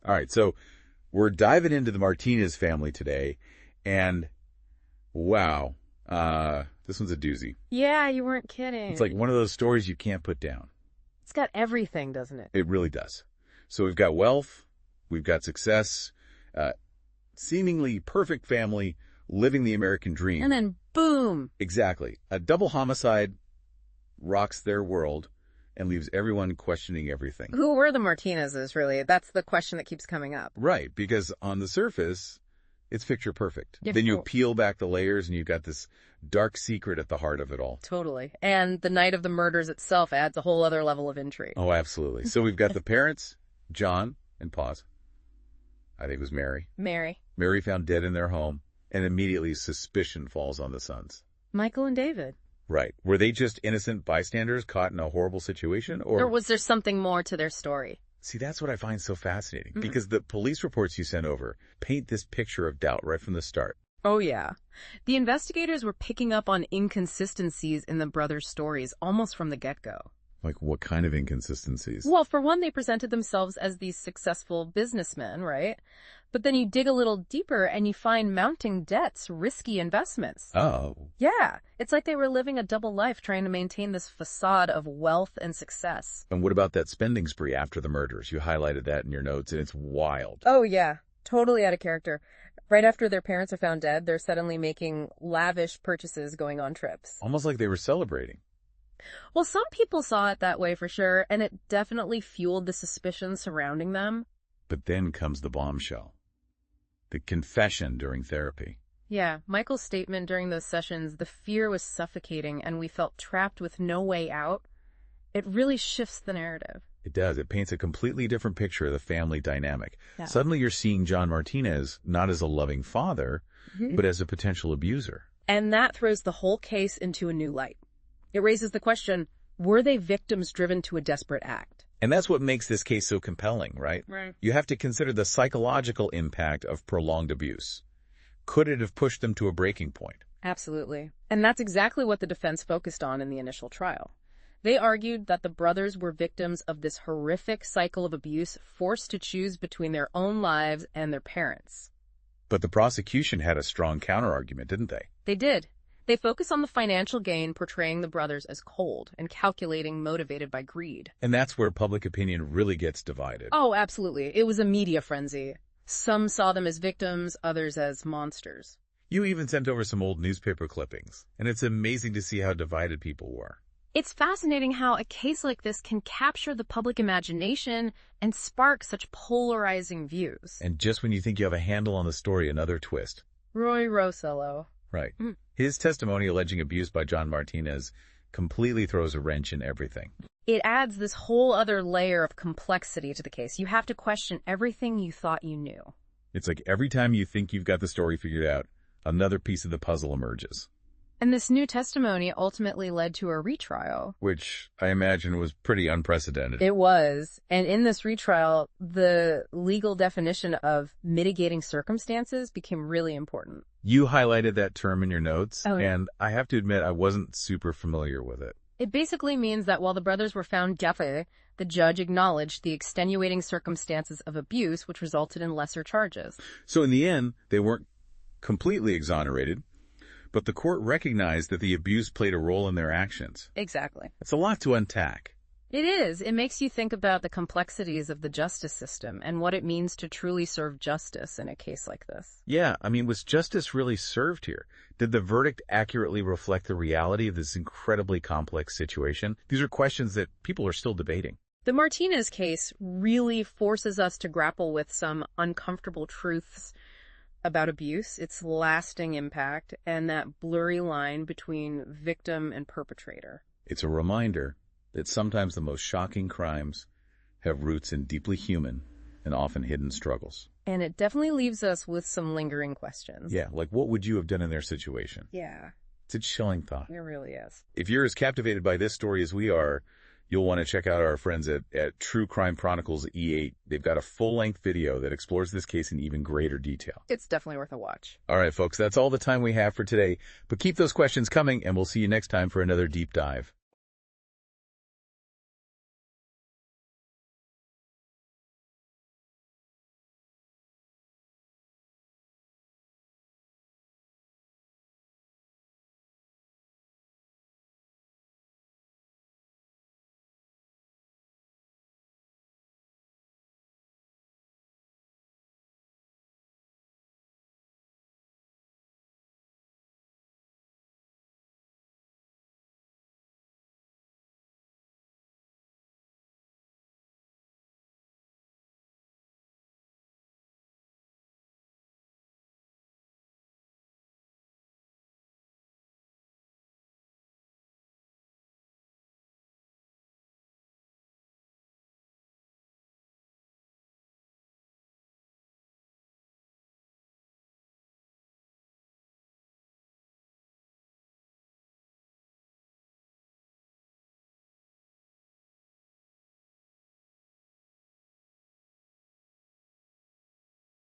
All right, so we're diving into the Martinez family today, and wow, this one's a doozy. Yeah, you weren't kidding. It's like one of those stories you can't put down. It's got everything, doesn't it? It really does. So we've got wealth, we've got success, seemingly perfect family, living the American dream. And then, boom! Exactly. A double homicide rocks their world and leaves everyone questioning everything. Who were the Martinezes, really? That's the question that keeps coming up. Right, because on the surface, it's picture perfect. Yeah, then you peel back the layers and you've got this dark secret at the heart of it all. Totally. And the night of the murders itself adds a whole other level of intrigue. Oh, absolutely. So we've got the parents, John, and pause. I think it was Mary. Mary found dead in their home, and immediately suspicion falls on the sons. Michael and David. Right. Were they just innocent bystanders caught in a horrible situation? Or was there something more to their story? See, that's what I find so fascinating, because the police reports you sent over paint this picture of doubt right from the start. Oh, yeah. The investigators were picking up on inconsistencies in the brothers' stories almost from the get-go. Like what kind of inconsistencies? Well, for one, they presented themselves as these successful businessmen, right? But then you dig a little deeper and you find mounting debts, risky investments. Oh. Yeah. It's like they were living a double life trying to maintain this facade of wealth and success. And what about that spending spree after the murders? You highlighted that in your notes, and it's wild. Oh, yeah. Totally out of character. Right after their parents are found dead, they're suddenly making lavish purchases, going on trips. Almost like they were celebrating. Well, some people saw it that way for sure, and it definitely fueled the suspicion surrounding them. But then comes the bombshell. The confession during therapy. Yeah, Michael's statement during those sessions, the fear was suffocating and we felt trapped with no way out. It really shifts the narrative. It does. It paints a completely different picture of the family dynamic. Yeah. Suddenly you're seeing John Martinez not as a loving father, but as a potential abuser. And that throws the whole case into a new light. It raises the question, were they victims driven to a desperate act? And that's what makes this case so compelling, right? Right. You have to consider the psychological impact of prolonged abuse. Could it have pushed them to a breaking point? Absolutely. And that's exactly what the defense focused on in the initial trial. They argued that the brothers were victims of this horrific cycle of abuse, forced to choose between their own lives and their parents. But the prosecution had a strong counterargument, didn't they? They did. They focus on the financial gain, portraying the brothers as cold and calculating, motivated by greed. And that's where public opinion really gets divided. Oh, absolutely. It was a media frenzy. Some saw them as victims, others as monsters. You even sent over some old newspaper clippings, and it's amazing to see how divided people were. It's fascinating how a case like this can capture the public imagination and spark such polarizing views. And just when you think you have a handle on the story, another twist. Roy Rosello. Right. His testimony alleging abuse by John Martinez completely throws a wrench in everything. It adds this whole other layer of complexity to the case. You have to question everything you thought you knew. It's like every time you think you've got the story figured out, another piece of the puzzle emerges. And this new testimony ultimately led to a retrial. Which I imagine was pretty unprecedented. It was. And in this retrial, the legal definition of mitigating circumstances became really important. You highlighted that term in your notes, Oh, yeah. and I have to admit I wasn't super familiar with it. It basically means that while the brothers were found guilty, the judge acknowledged the extenuating circumstances of abuse, which resulted in lesser charges. So in the end, they weren't completely exonerated, but the court recognized that the abuse played a role in their actions. Exactly. It's a lot to unpack. It is. It makes you think about the complexities of the justice system and what it means to truly serve justice in a case like this. Yeah, I mean, was justice really served here? Did the verdict accurately reflect the reality of this incredibly complex situation? These are questions that people are still debating. The Martinez case really forces us to grapple with some uncomfortable truths about abuse, its lasting impact, and that blurry line between victim and perpetrator. It's a reminder that sometimes the most shocking crimes have roots in deeply human and often hidden struggles. And it definitely leaves us with some lingering questions. Yeah, like what would you have done in their situation? Yeah, It's a chilling thought. it really is. If you're as captivated by this story as we are, you'll want to check out our friends at True Crime Chronicles E8. They've got a full-length video that explores this case in even greater detail. It's definitely worth a watch. All right, folks, that's all the time we have for today. But keep those questions coming, and we'll see you next time for another deep dive.